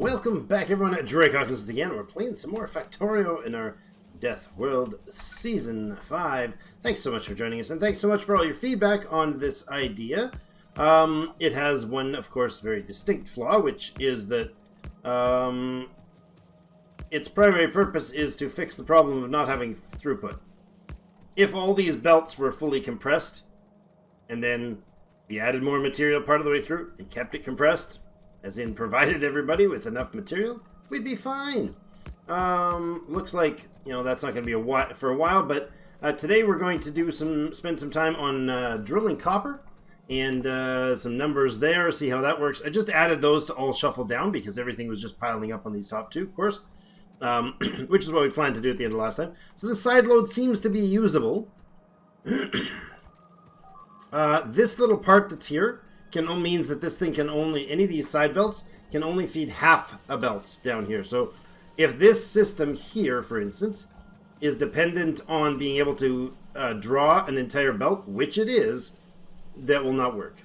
Welcome back, everyone. Drake Hawkins again. We're playing some more Factorio in our Deathworld Season 5. Thanks so much for joining us, and thanks so much for all your feedback on this idea. It has one, of course, very distinct flaw, which is that its primary purpose is to fix the problem of not having throughput. If all these belts were fully compressed, and then we added more material part of the way through and kept it compressed, as in provided everybody with enough material, we'd be fine. Looks like, you know, that's not going to be for a while, but today we're going to spend some time on drilling copper and some numbers there, see how that works. I just added those to all shuffle down because everything was just piling up on these top two, of course, which is what we planned to do at the end of last time. So this side load seems to be usable. This little part that's here means that this thing can only, any of these side belts can only feed half a belt down here. So if this system here, for instance, is dependent on being able to draw an entire belt, which it is, that will not work.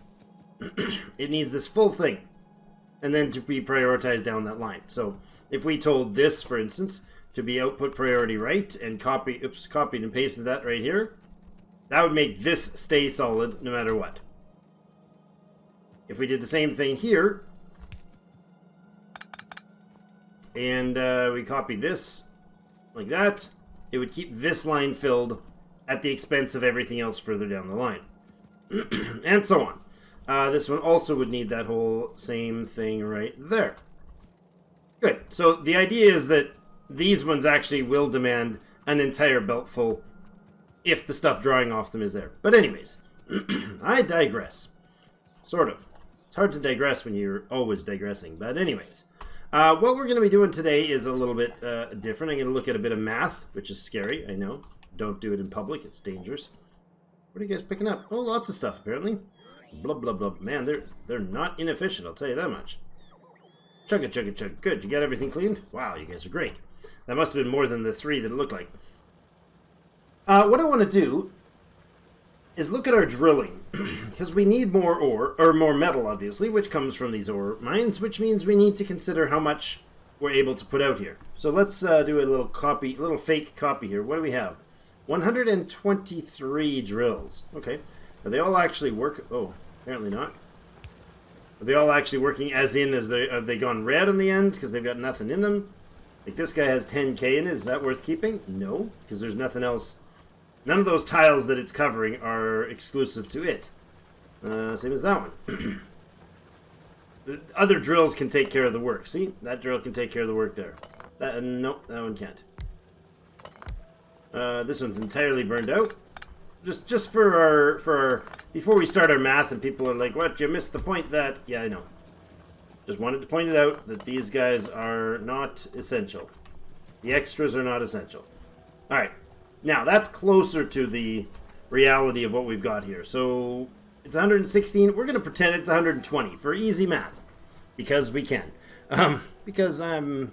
It needs this full thing and then to be prioritized down that line. So if we told this, for instance, to be output priority right and copied and pasted that right here, that would make this stay solid no matter what. If we did the same thing here, and we copied this like that, it would keep this line filled at the expense of everything else further down the line. And so on. This one also would need that whole same thing right there. Good. So the idea is that these ones actually will demand an entire belt full if the stuff drawing off them is there. But anyways, I digress. Sort of. It's hard to digress when you're always digressing. But anyways, what we're going to be doing today is a little bit different. I'm going to look at a bit of math, which is scary, I know. Don't do it in public. It's dangerous. What are you guys picking up? Oh, lots of stuff, apparently. Blah, blah, blah. Man, they're not inefficient, I'll tell you that much. Chug it, chug it, chug. Good. You got everything cleaned? Wow, you guys are great. That must have been more than the 3 that it looked like. What I want to do is look at our drilling, because we need more ore, or more metal, obviously, which comes from these ore mines, which means we need to consider how much we're able to put out here. So let's do a little fake copy here. What do we have? 123 drills. Okay. Are they all actually work? Oh, apparently not. Are they all actually working as have they gone red on the ends because they've got nothing in them? Like this guy has 10k in it. Is that worth keeping? No, because there's nothing else. None of those tiles that it's covering are exclusive to it. Same as that one. The other drills can take care of the work. See? That drill can take care of the work there. Nope, that one can't. This one's entirely burned out. Just for our before we start our math and people are like, what, you missed the point that... Yeah, I know. Just wanted to point it out that these guys are not essential. The extras are not essential. Alright. Now, that's closer to the reality of what we've got here. So, it's 116. We're going to pretend it's 120 for easy math. Because we can. Because I'm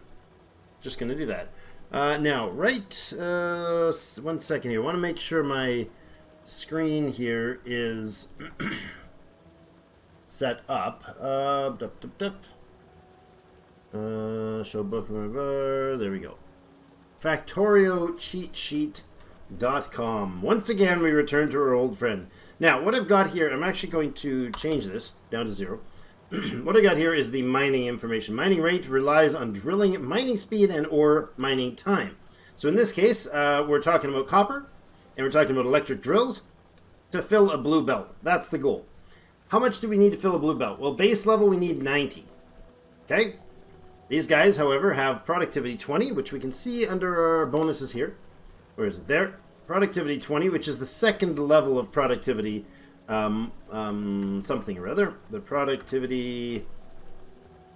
just going to do that. Now, right... 1 second here. I want to make sure my screen here is set up. Show book. There we go. Factorio cheat sheet. .com. Once again, we return to our old friend. Now, what I've got here, I'm actually going to change this down to 0. What I got here is the mining information. Mining rate relies on drilling, mining speed, and ore mining time. So in this case, we're talking about copper, and we're talking about electric drills to fill a blue belt. That's the goal. How much do we need to fill a blue belt? Well, base level, we need 90. Okay? These guys, however, have productivity 20, which we can see under our bonuses here. Where is it? There. Productivity 20, which is the second level of productivity something or other. The productivity...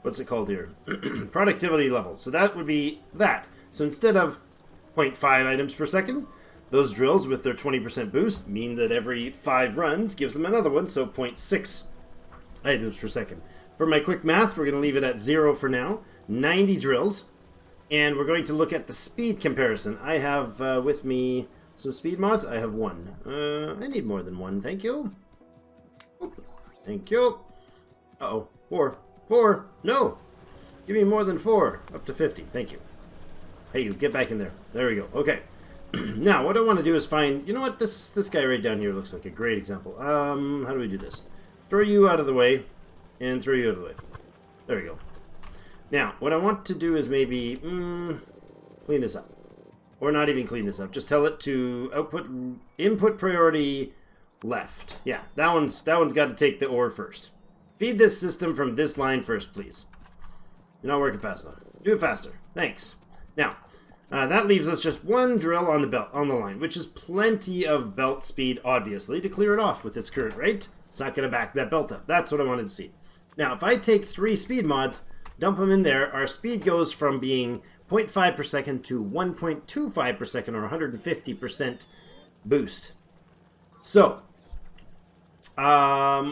What's it called here? Productivity level. So that would be that. So instead of 0.5 items per second, those drills with their 20% boost mean that every 5 runs gives them another one, so 0.6 items per second. For my quick math, we're going to leave it at 0 for now. 90 drills. And we're going to look at the speed comparison. I have with me some speed mods. I have 1. I need more than 1. Thank you. Thank you. Uh-oh. 4. 4. No. Give me more than 4. Up to 50. Thank you. Hey, you get back in there. There we go. Okay. Now, what I want to do is find... You know what? This guy right down here looks like a great example. How do we do this? Throw you out of the way. And throw you out of the way. There we go. Now, what I want to do is maybe... clean this up. Or not even clean this up. Just tell it to input priority left. Yeah, that one's got to take the ore first. Feed this system from this line first, please. You're not working fast enough. Do it faster. Thanks. Now, that leaves us just one drill on the line, which is plenty of belt speed, obviously, to clear it off with its current rate. It's not going to back that belt up. That's what I wanted to see. Now, if I take 3 speed mods, dump them in there, our speed goes from being 0.5 per second to 1.25 per second, or 150% boost. So,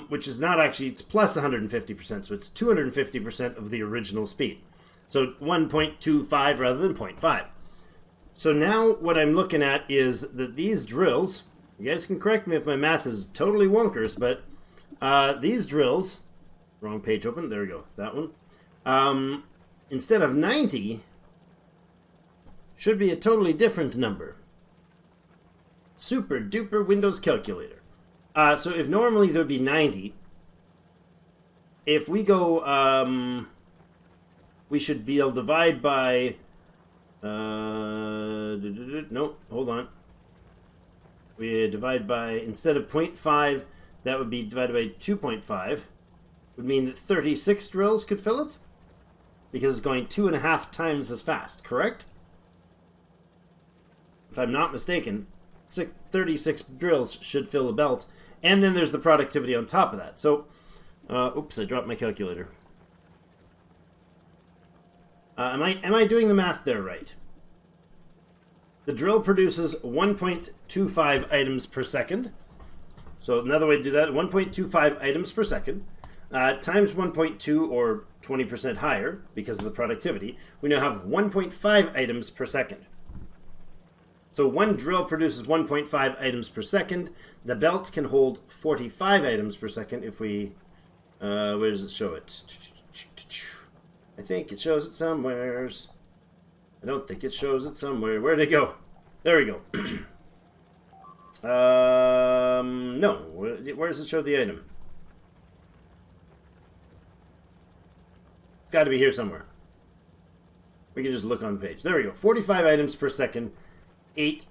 which is not actually, it's plus 150%, so it's 250% of the original speed. So 1.25 rather than 0.5. So now what I'm looking at is that these drills, you guys can correct me if my math is totally wonkers, but these drills, wrong page open, there we go, that one, instead of 90, should be a totally different number. Super duper Windows calculator. So if normally there would be 90, if we go, we should be able to divide by, no, hold on. We divide by, instead of 0.5, that would be divided by 2.5. Would mean that 36 drills could fill it? Because it's going 2.5 times as fast, correct? If I'm not mistaken, 36 drills should fill a belt. And then there's the productivity on top of that. So, oops, I dropped my calculator. Am I doing the math there right? The drill produces 1.25 items per second. So another way to do that, 1.25 items per second, times 1.2 or 20% higher because of the productivity. We now have 1.5 items per second. So one drill produces 1.5 items per second. The belt can hold 45 items per second if we... where does it show it? I think it shows it somewheres. I don't think it shows it somewhere. Where'd it go? There we go. No. Where does it show the item? It's got to be here somewhere. We can just look on the page. There we go. 45 items per second. 8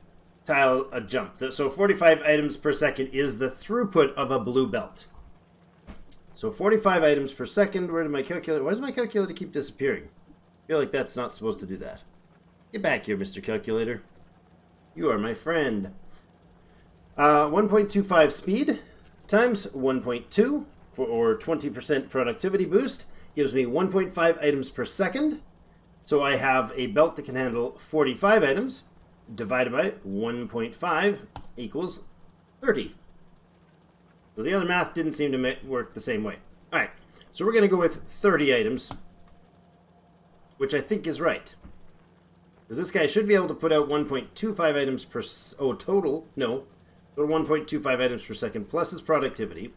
tile a jump. So 45 items per second is the throughput of a blue belt. So 45 items per second. Where did my calculator... Why does my calculator keep disappearing? I feel like that's not supposed to do that. Get back here, Mr. Calculator. You are my friend. 1.25 speed times 1.2 or 20% productivity boost gives me 1.5 items per second. So I have a belt that can handle 45 items divided by 1.5 equals 30. So the other math didn't seem to work the same way. All right, so we're going to go with 30 items, which I think is right. Because this guy should be able to put out 1.25 items per... Oh, total? No. Total 1.25 items per second plus his productivity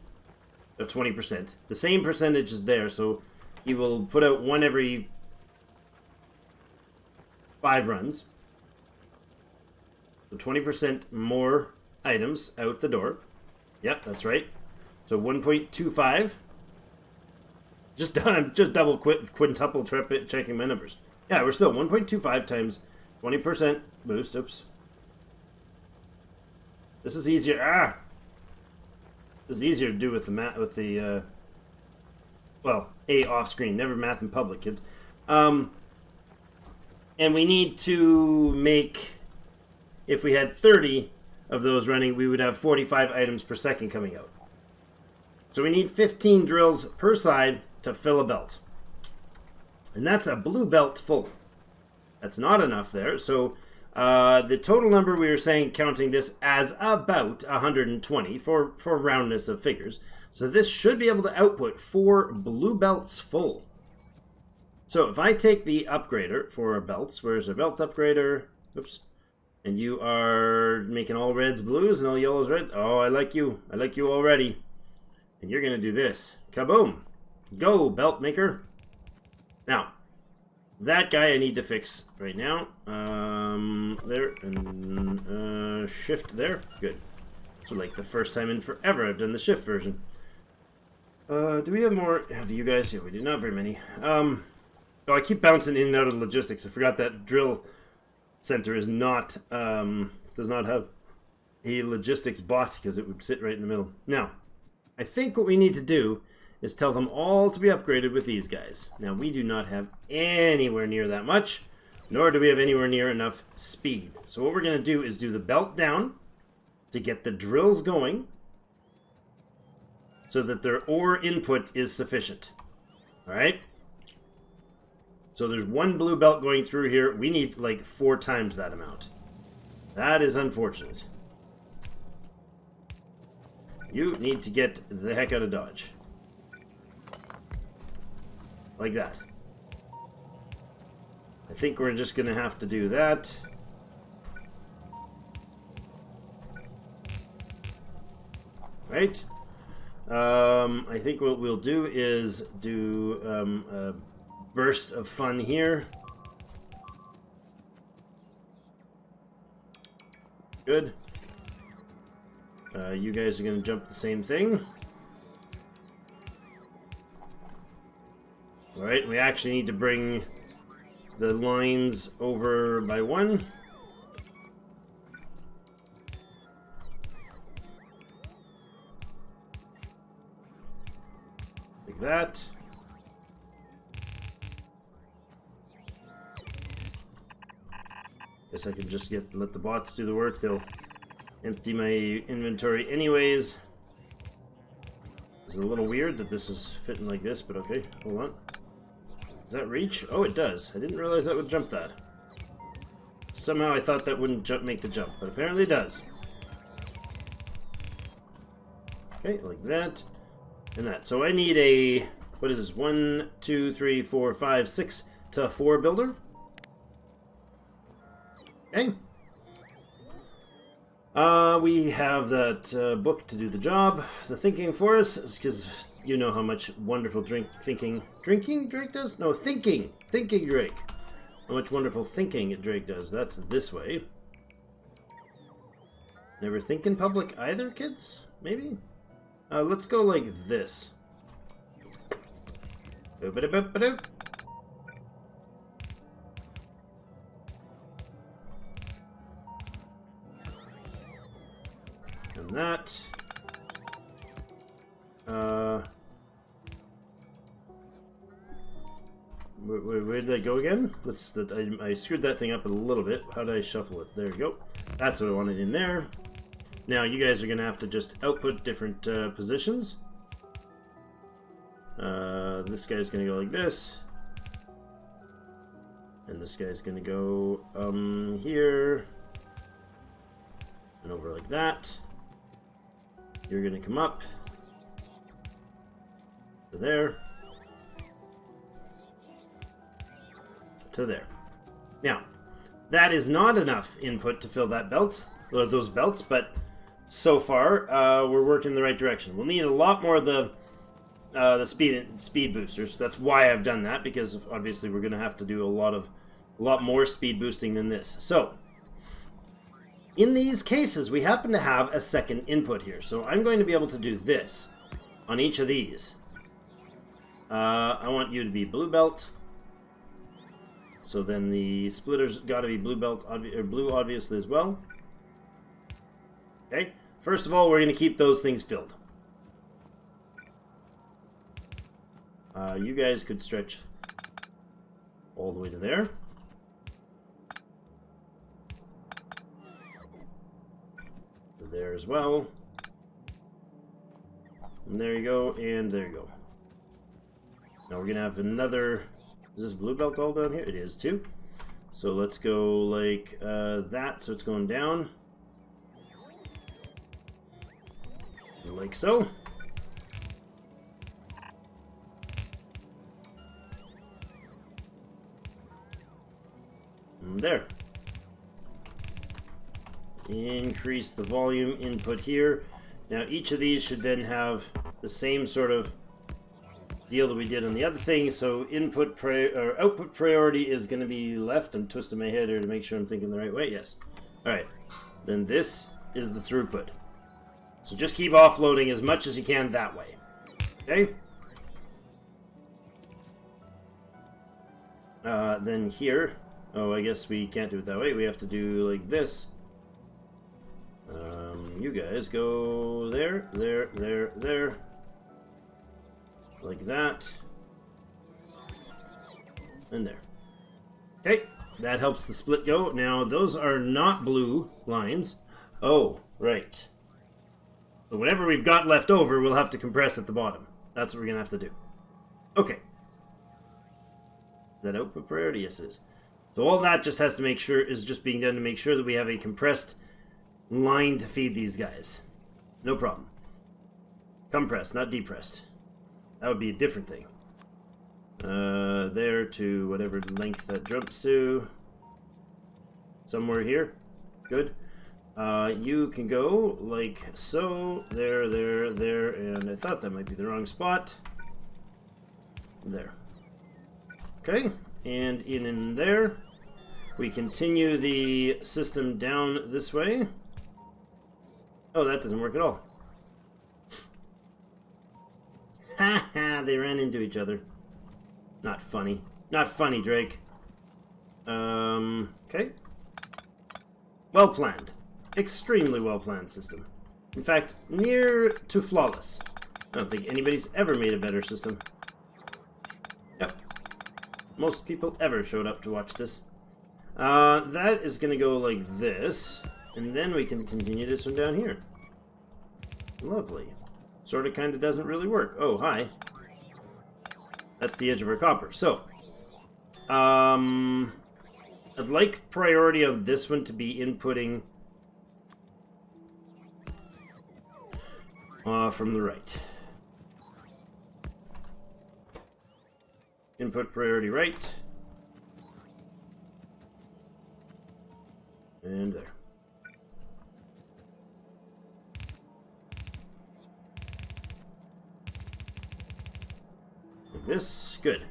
of 20%. The same percentage is there, so he will put out one every 5 runs. So 20% more items out the door. Yep, that's right. So 1.25. Just double quintuple checking my numbers. Yeah, we're still 1.25 times 20% boost. Oops. This is easier. This is easier to do with the math well, off screen. Never math in public, kids. And we need to make, if we had 30 of those running, we would have 45 items per second coming out. So we need 15 drills per side to fill a belt. And that's a blue belt full. That's not enough there. So the total number we were saying, counting this as about 120 for roundness of figures. So this should be able to output 4 blue belts full. So if I take the upgrader for our belts, where's our belt upgrader? Oops. And you are making all reds blues and all yellows red. Oh, I like you. I like you already. And you're going to do this. Kaboom. Go, belt maker. Now, that guy I need to fix right now. There, and shift there. Good. So like the first time in forever I've done the shift version. Do we have more? Have you guys? Yeah, we do not very many. Oh, I keep bouncing in and out of logistics. I forgot that drill center is not, does not have a logistics bot because it would sit right in the middle. Now, I think what we need to do is tell them all to be upgraded with these guys. Now, we do not have anywhere near that much, nor do we have anywhere near enough speed. So what we're going to do is do the belt down to get the drills going so that their ore input is sufficient. All right? So there's one blue belt going through here. We need like 4 times that amount. That is unfortunate. You need to get the heck out of Dodge. Like that. I think we're just going to have to do that. Right? I think what we'll do is do a burst of fun here. Good. You guys are going to jump the same thing. Alright, we actually need to bring the lines over by 1. Like that. Guess I can just let the bots do the work. They'll empty my inventory anyways. It's a little weird that this is fitting like this, but okay, hold on. Does that reach? Oh, it does. I didn't realize that would jump that. Somehow I thought that wouldn't make the jump, but apparently it does. Okay, like that. And that. So I need a, what is this? 1, 2, 3, 4, 5, 6 to 4 builder. Okay. We have that book to do the job. The thinking for us, because you know how much wonderful thinking Drake does? No, thinking Drake. How much wonderful thinking Drake does. That's this way. Never think in public either, kids? Maybe? Let's go like this. Boop-a-da-boop-a-doop. And that. Where did I go again? I screwed that thing up a little bit. How did I shuffle it? There we go. That's what I wanted in there. Now you guys are going to have to just output different positions. This guy's going to go like this. And this guy's going to go here. And over like that. You're going to come up to there. To there. Now, that is not enough input to fill that belt, or those belts, but so far we're working in the right direction. We'll need a lot more of the speed boosters. That's why I've done that, because obviously we're going to have to do a lot more speed boosting than this. So, in these cases, we happen to have a second input here. So I'm going to be able to do this on each of these. I want you to be blue belt. So then the splitter's got to be blue belt, or blue obviously as well. Okay. First of all, we're going to keep those things filled. You guys could stretch all the way to there. There as well. And there you go, and there you go. Now we're gonna have another. Is this blue belt all down here? It is too. So let's go like that, so it's going down. Like so. And there. Increase the volume input here. Now each of these should then have the same sort of deal that we did on the other thing. So output priority is going to be left. I'm twisting my head here to make sure I'm thinking the right way. Yes. All right. Then this is the throughput. So just keep offloading as much as you can that way. Okay. Then here. Oh, I guess we can't do it that way. We have to do like this. You guys go there, there, there, there. Like that. And there. Okay, that helps the split go. Now, those are not blue lines. Oh, right. So whatever we've got left over, we'll have to compress at the bottom. That's what we're going to have to do. Okay. Is that output priority? Yes, it is. So all that just has to make sure is just being done to make sure that we have a compressed line to feed these guys. No problem. Compressed, not depressed. That would be a different thing. There to whatever length that jumps to. Somewhere here. Good. You can go like so. There, there, there. And I thought that might be the wrong spot. There. Okay. And in there. We continue the system down this way. Oh, that doesn't work at all. Ha ha, they ran into each other. Not funny. Not funny, Drake. Okay. Well planned. Extremely well planned system. In fact, near to flawless. I don't think anybody's ever made a better system. Yep. Most people ever showed up to watch this. That is going to go like this. And then we can continue this one down here. Lovely. Sort of kind of doesn't really work. Oh, hi. That's the edge of our copper. So, I'd like priority on this one to be inputting from the right. Input priority right. And there. Like this. Good.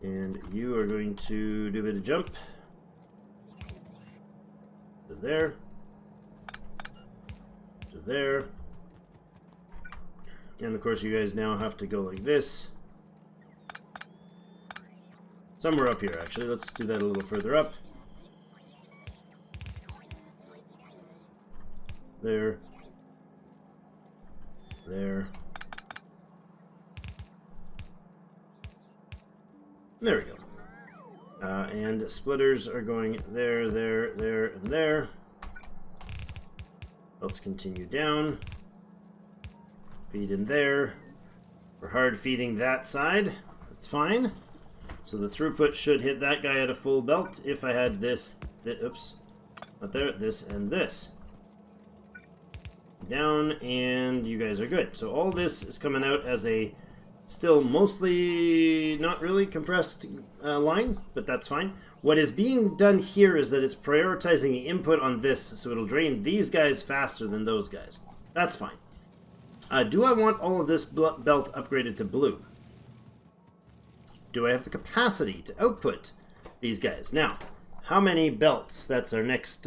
And you are going to do a bit of jump. To there. To there. And of course you guys now have to go like this. Somewhere up here, actually. Let's do that a little further up. There. There. There we go. And splitters are going there, there, there, and there. Let's continue down. Feed in there. We're hard feeding that side. That's fine. So the throughput should hit that guy at a full belt if I had this, oops, not there, this and this. Down, and you guys are good. So all this is coming out as a still mostly not really compressed line, but that's fine. What is being done here is that it's prioritizing the input on this, so it'll drain these guys faster than those guys. That's fine. Do I want all of this belt upgraded to blue? Do I have the capacity to output these guys? Now, how many belts? That's our next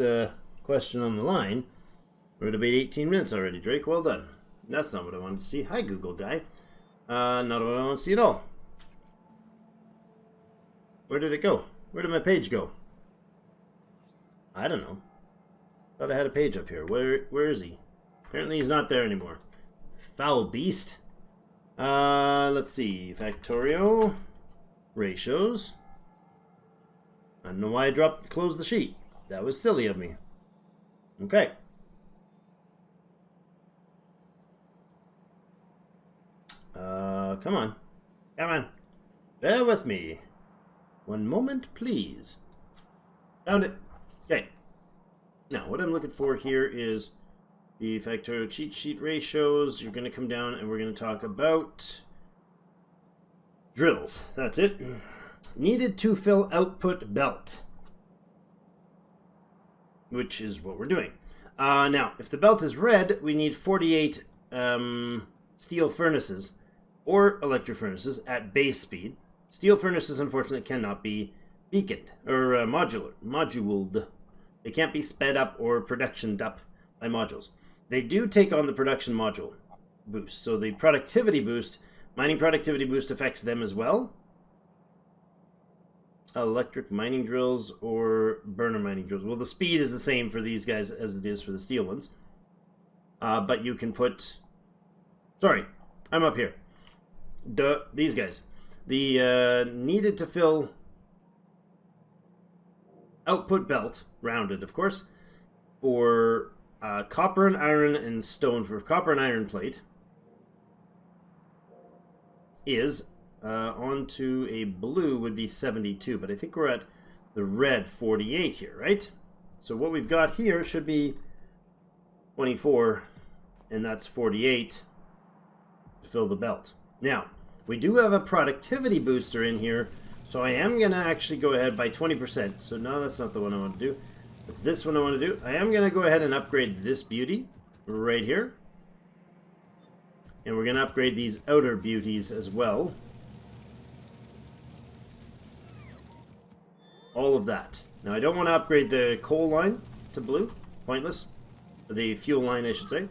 question on the line. We're at about 18 minutes already, Drake. Well done. That's not what I wanted to see. Hi, Google guy. Not what I want to see at all. Where did it go? Where did my page go? I don't know. Thought I had a page up here. Where is he? Apparently he's not there anymore. Foul beast. Let's see. Factorio. Ratios. I don't know why I closed the sheet. That was silly of me. Okay. Come on. Come on. Bear with me. One moment, please. Found it. Okay. Now, what I'm looking for here is the Factorio cheat sheet ratios. You're going to come down and we're going to talk about drills. That's it. Needed to fill output belt, which is what we're doing. Now, if the belt is red, we need 48 steel furnaces or electric furnaces at base speed. Steel furnaces, unfortunately, cannot be beaconed or moduled. They can't be sped up or productioned up by modules. They do take on the production module boost. So the productivity boost, mining productivity boost affects them as well. Electric mining drills or burner mining drills. Well, the speed is the same for these guys as it is for the steel ones. But you can put... Sorry, I'm up here. These guys. The needed to fill output belt, rounded of course, for copper and iron and stone, for copper and iron plate, is onto a blue would be 72, but I think we're at the red 48 here, right? So what we've got here should be 24, and that's 48 to fill the belt. Now, we do have a productivity booster in here, so I am going to actually go ahead by 20%. So no, that's not the one I want to do. It's this one I want to do. I am going to go ahead and upgrade this beauty right here. And we're going to upgrade these outer beauties as well. All of that. Now, I don't want to upgrade the coal line to blue. Pointless. The fuel line, I should say.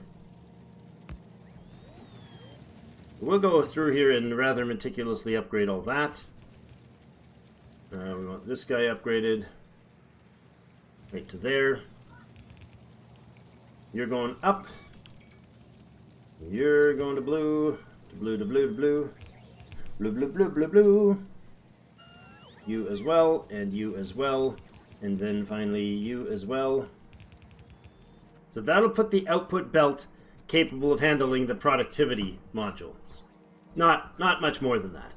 We'll go through here and rather meticulously upgrade all that. We want this guy upgraded. Right to there. You're going up. You're going to blue. To blue, to blue, to blue. Blue, blue, blue, blue, blue. You as well, and you as well. And then finally you as well. So that'll put the output belt capable of handling the productivity module. Not much more than that.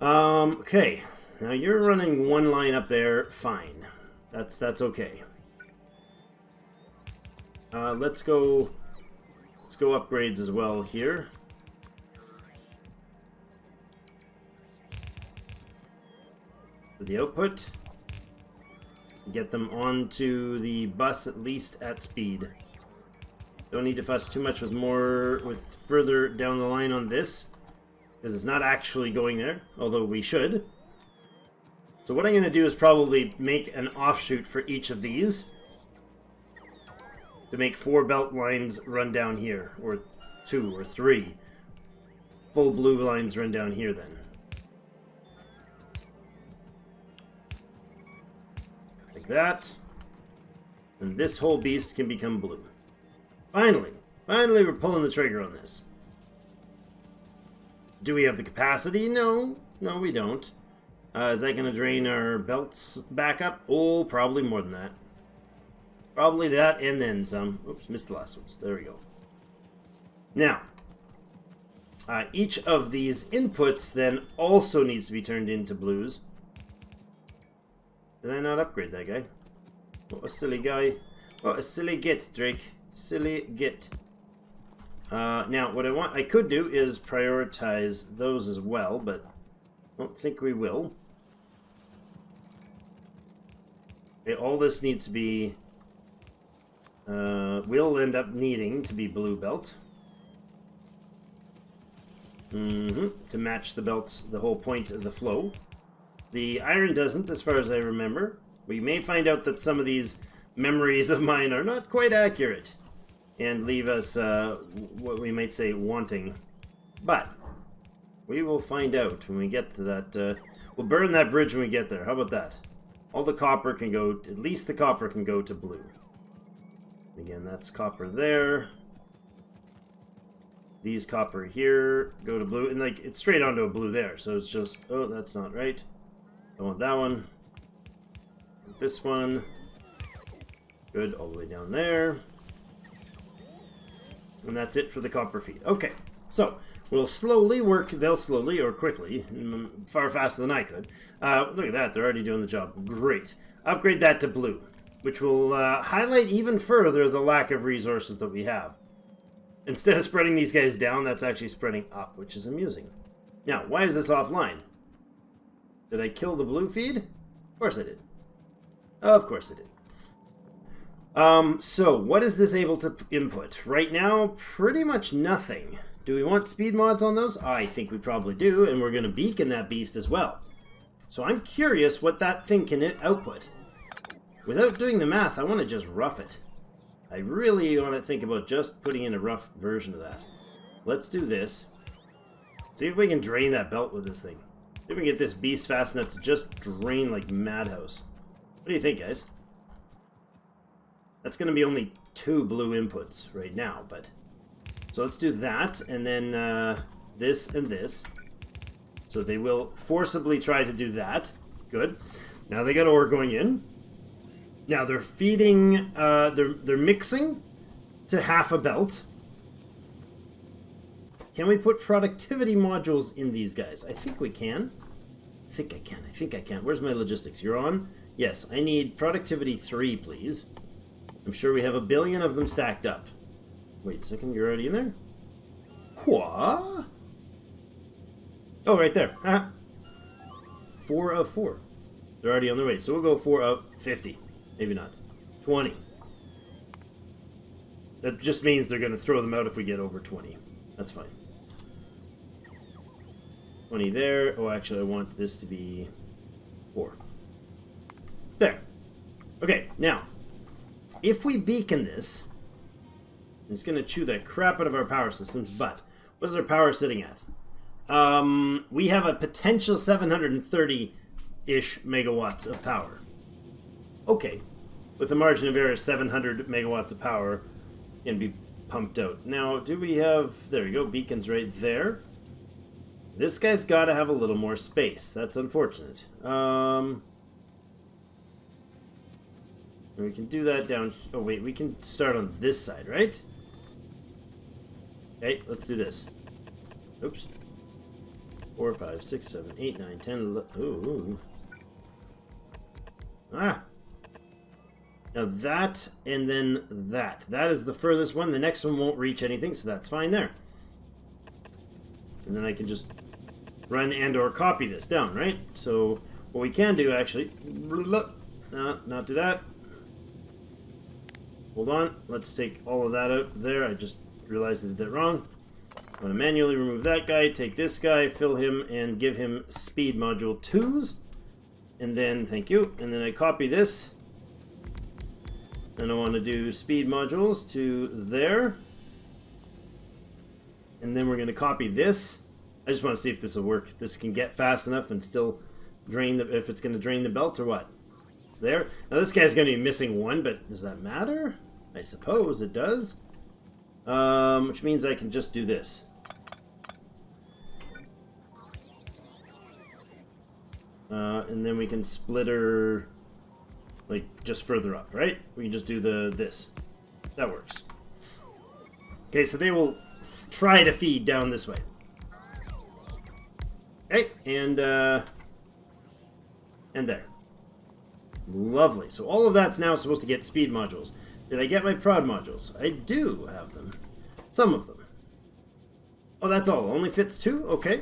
Okay. Now you're running one line up there, fine. That's okay. Let's go upgrades as well here. For the output. Get them onto the bus at least at speed. Don't need to fuss too much with further down the line on this, because it's not actually going there, although we should. So what I'm going to do is probably make an offshoot for each of these to make 4 belt lines run down here, or 2 or 3 full blue lines run down here then. Like that. And this whole beast can become blue. Finally we're pulling the trigger on this. Do we have the capacity? No, we don't. Is that going to drain our belts back up? Oh, probably more than that. Probably that and then some. Oops, missed the last ones. There we go. Now, each of these inputs then also needs to be turned into blues. Did I not upgrade that guy? What a silly guy. What a silly git, Drake. Silly git. Now, what I could do is prioritize those as well, but I don't think we will. Okay, all this needs to be... will end up needing to be blue belt. To match the belts, the whole point of the flow. The iron doesn't, as far as I remember. We may find out that some of these memories of mine are not quite accurate and leave us, what we might say, wanting. But we will find out when we get to that. We'll burn that bridge when we get there. How about that? All the copper can go, at least the copper can go to blue. Again, that's copper there. These copper here go to blue, and like it's straight onto a blue there. So it's just, oh, that's not right. I want that one. This one. Good, all the way down there. And that's it for the copper feed. Okay, so we'll slowly work, they'll slowly or quickly, far faster than I could. Look at that, they're already doing the job. Great. Upgrade that to blue, which will highlight even further the lack of resources that we have. Instead of spreading these guys down, that's actually spreading up, which is amusing. Now, why is this offline? Did I kill the blue feed? Of course I did. Of course I did. So what is this able to input? Right now, pretty much nothing. Do we want speed mods on those? I think we probably do, and we're going to beacon that beast as well. So I'm curious what that thing can output. Without doing the math, I want to just rough it. I really want to think about just putting in a rough version of that. Let's do this. See if we can drain that belt with this thing. See if we can get this beast fast enough to just drain like madhouse. What do you think, guys? That's going to be only 2 blue inputs right now, but... So let's do that, and then this and this. So they will forcibly try to do that. Good. Now they got ore going in. Now they're feeding, they're mixing to half a belt. Can we put productivity modules in these guys? I think we can. I think I can. Where's my logistics? You're on? Yes, I need productivity 3, please. I'm sure we have 1 billion of them stacked up. Wait a second, you're already in there? What? Oh, right there. 4 of 4. They're already on their way. So we'll go 4 of 50. Maybe not. 20. That just means they're going to throw them out if we get over 20. That's fine. 20 there. Oh, actually, I want this to be 4. There. Okay, now, if we beacon this, it's going to chew the crap out of our power systems, but what is our power sitting at? We have a potential 730-ish megawatts of power. Okay, with a margin of error, 700 megawatts of power can be pumped out. Now, do we have... There we go, beacons right there. This guy's got to have a little more space. That's unfortunate. We can do that down here. Oh, wait, we can start on this side, right? Okay, let's do this. Oops. 4, 5, 6, 7, 8, 9, 10, 11. Ooh. Ah! Now that, and then that. That is the furthest one. The next one won't reach anything, so that's fine there. And then I can just run and or copy this down, right? So what we can do, actually... not do that. Hold on. Let's take all of that out there. I just realized I did that wrong. I'm going to manually remove that guy, take this guy, fill him, and give him speed module 2s. And then, thank you. And then I copy this. And I want to do speed modules to there. And then we're going to copy this. I just want to see if this will work. If this can get fast enough and still drain the... If it's going to drain the belt or what. There. Now this guy's going to be missing 1, but does that matter? I suppose it does. Which means I can just do this. And then we can split her, like, just further up, right? We can just do this. That works. Okay, so they will try to feed down this way. Okay, and there. Lovely. So all of that's now supposed to get speed modules. Did I get my prod modules? I do have them. Some of them. Oh, that's all. Only fits 2? Okay.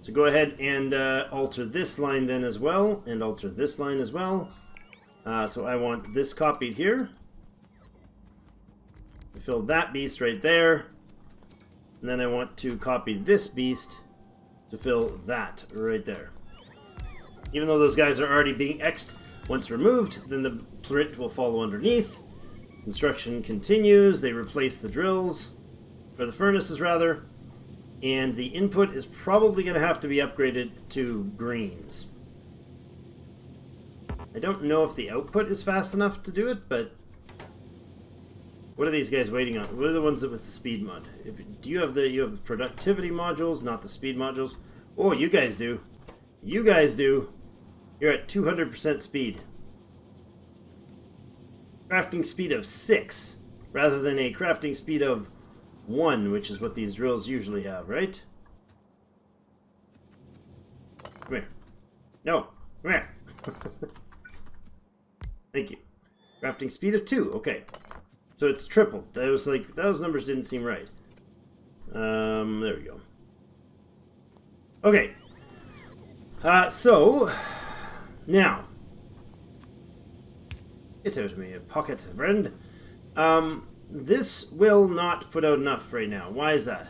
So go ahead and alter this line then as well, and alter this line as well. So I want this copied here. Fill that beast right there. And then I want to copy this beast to fill that right there. Even though those guys are already being X'd, once removed, then the print will follow underneath. Construction continues. They replace the drills, or the furnaces rather, and the input is probably going to have to be upgraded to greens. I don't know if the output is fast enough to do it, but what are these guys waiting on? What are the ones that with the speed mod? Do you have the productivity modules, not the speed modules? Oh, you guys do. You guys do. You're at 200% speed. Crafting speed of 6, rather than a crafting speed of 1, which is what these drills usually have, right? Come here. No, come here. Thank you. Crafting speed of 2, okay. So it's tripled. That was like, those numbers didn't seem right. There we go. Okay. So, now. Get out of my pocket, friend. This will not put out enough right now. Why is that?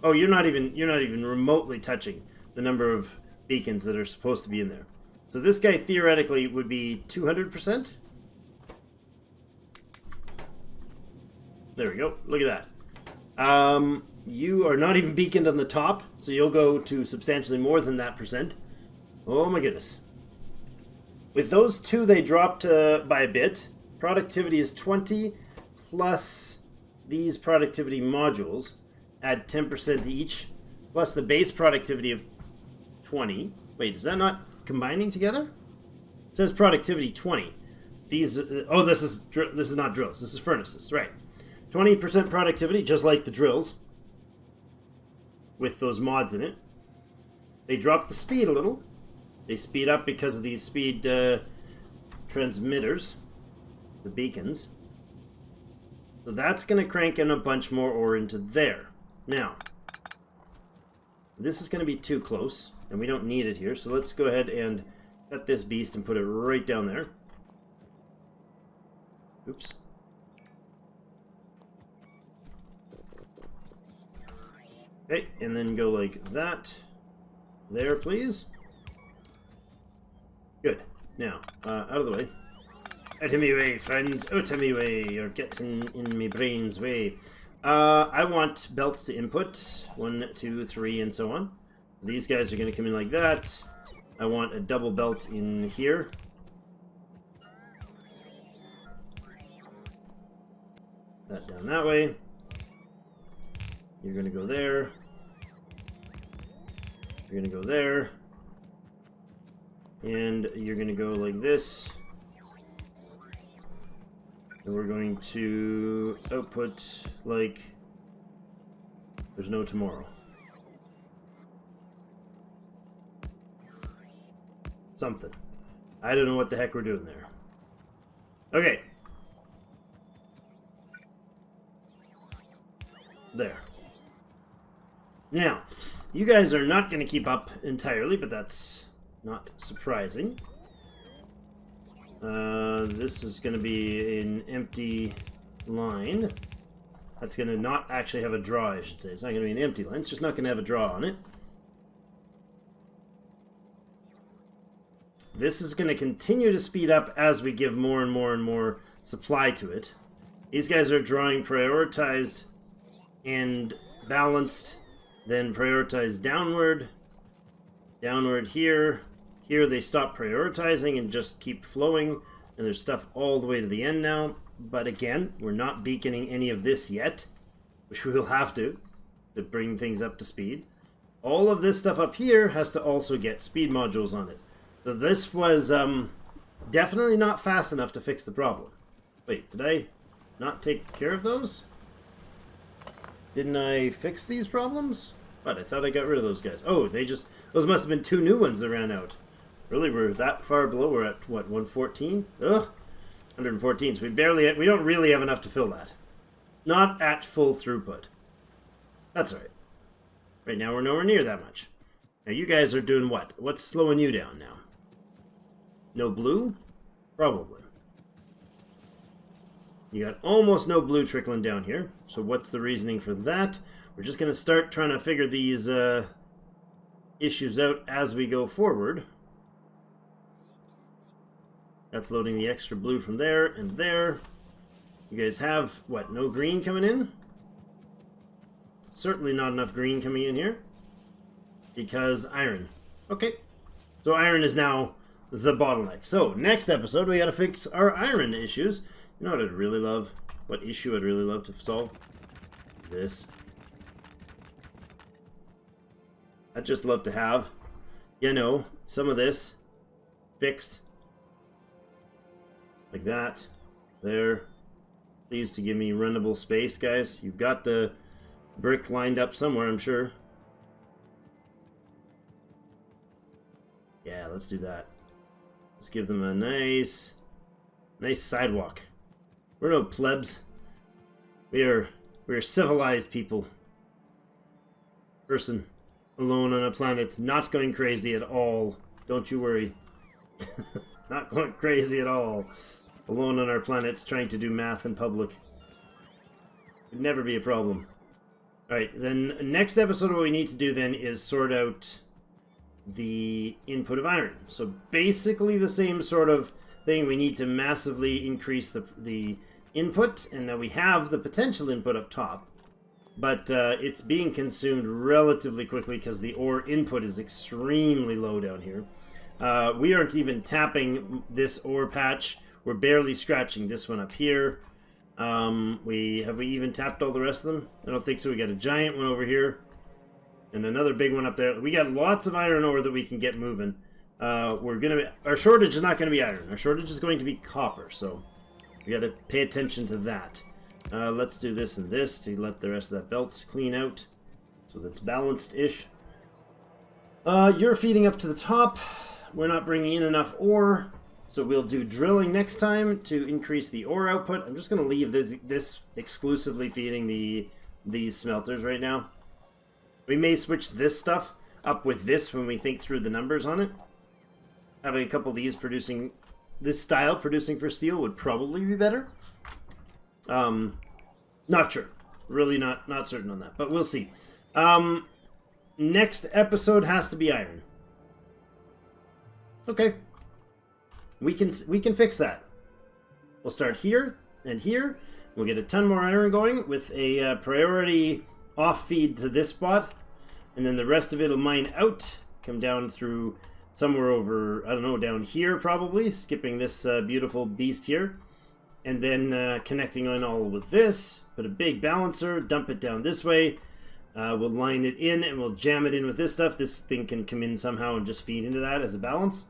Oh, you're not even remotely touching the number of beacons that are supposed to be in there. So this guy theoretically would be 200%. There we go. Look at that. You are not even beaconed on the top, so you'll go to substantially more than that percent. Oh my goodness. With those two, they dropped by a bit. Productivity is 20 plus these productivity modules add 10% each, plus the base productivity of 20. Wait, is that not combining together? It says productivity 20. These oh, this is not drills. This is furnaces, right? 20% productivity, just like the drills, with those mods in it. They drop the speed a little. They speed up because of these speed transmitters, the beacons. So that's going to crank in a bunch more ore into there. Now, this is going to be too close, and we don't need it here. So let's go ahead and cut this beast and put it right down there. Oops. Okay, and then go like that. There, please. Good. Now, out of the way. Out of me way, friends. Out of me way. You're getting in me brain's way. I want belts to input. 1, 2, 3, and so on. These guys are going to come in like that. I want a double belt in here. That down that way. You're going to go there. You're going to go there. And you're going to go like this. And we're going to output like there's no tomorrow. Something. I don't know what the heck we're doing there. Okay. There. Now, you guys are not going to keep up entirely, but that's not surprising. This is going to be an empty line. That's going to not actually have a draw, I should say. It's not going to be an empty line. It's just not going to have a draw on it. This is going to continue to speed up as we give more and more and more supply to it. These guys are drawing prioritized and balanced, then prioritized downward. Downward here. Here they stop prioritizing and just keep flowing, and there's stuff all the way to the end now. But again, we're not beaconing any of this yet, which we will have to bring things up to speed. All of this stuff up here has to also get speed modules on it. So this was definitely not fast enough to fix the problem. Wait, did I not take care of those? Didn't I fix these problems? But I thought I got rid of those guys. Oh, those must have been 2 new ones that ran out. Really, we're that far below. We're at, what, 114? Ugh, 114. So we don't really have enough to fill that. Not at full throughput. That's all right. Right now, we're nowhere near that much. Now, you guys are doing what? What's slowing you down now? No blue? Probably. You got almost no blue trickling down here. So what's the reasoning for that? We're just going to start trying to figure these issues out as we go forward. That's loading the extra blue from there and there. You guys have, what, no green coming in? Certainly not enough green coming in here. Because iron. Okay. So iron is now the bottleneck. So, next episode, we gotta fix our iron issues. You know what I'd really love? What issue I'd really love to solve? This. I'd just love to have, you know, some of this fixed. Like that. There. Please to give me runnable space, guys. You've got the brick lined up somewhere, I'm sure. Yeah, let's do that. Let's give them a nice sidewalk. We're no plebs. We're civilized people. Person alone on a planet, not going crazy at all. Don't you worry. Not going crazy at all. Alone on our planet, trying to do math in public. Would never be a problem. Alright, then next episode what we need to do then is sort out the input of iron. So basically the same sort of thing. We need to massively increase the input, and now we have the potential input up top. But it's being consumed relatively quickly because the ore input is extremely low down here. We aren't even tapping this ore patch. We're barely scratching this one up here. Have we even tapped all the rest of them? I don't think so. We got a giant one over here. And another big one up there. We got lots of iron ore that we can get moving. Our shortage is not going to be iron. Our shortage is going to be copper. So we got to pay attention to that. Let's do this and this to let the rest of that belt clean out. So that's balanced-ish. You're feeding up to the top. We're not bringing in enough ore. So we'll do drilling next time to increase the ore output. I'm just going to leave this exclusively feeding these smelters right now. We may switch this stuff up with this when we think through the numbers on it. Having a couple of these producing, this style producing for steel would probably be better. Not sure. Really not certain on that, but we'll see. Next episode has to be iron. Okay. We can fix that. We'll start here and here. We'll get a ton more iron going with a priority off feed to this spot, and then the rest of it will mine out, come down through somewhere over, I don't know, down here probably, skipping this beautiful beast here, and then connecting on all with this, put a big balancer, dump it down this way, we'll line it in and we'll jam it in with this stuff. This thing can come in somehow and just feed into that as a balance.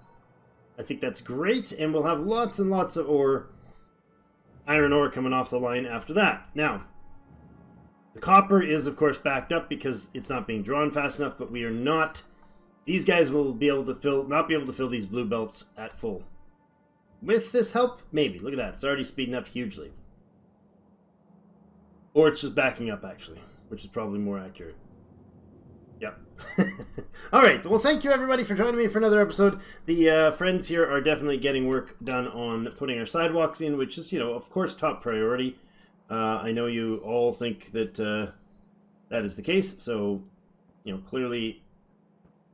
I think that's great, and we'll have lots and lots of iron ore coming off the line after that. Now, the copper is of course backed up because it's not being drawn fast enough, but we are not, these guys will be able to not be able to fill these blue belts at full. With this help, maybe. Look at that, it's already speeding up hugely. Or it's just backing up actually, which is probably more accurate. Yep. Alright, well thank you everybody for joining me for another episode. The friends here are definitely getting work done on putting our sidewalks in, which is, of course top priority. I know you all think that that is the case, so, clearly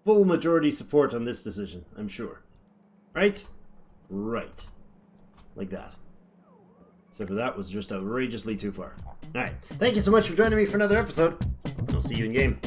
full majority support on this decision, I'm sure. Right? Right. Like that. Except for that was just outrageously too far. Alright, thank you so much for joining me for another episode. I'll see you in game.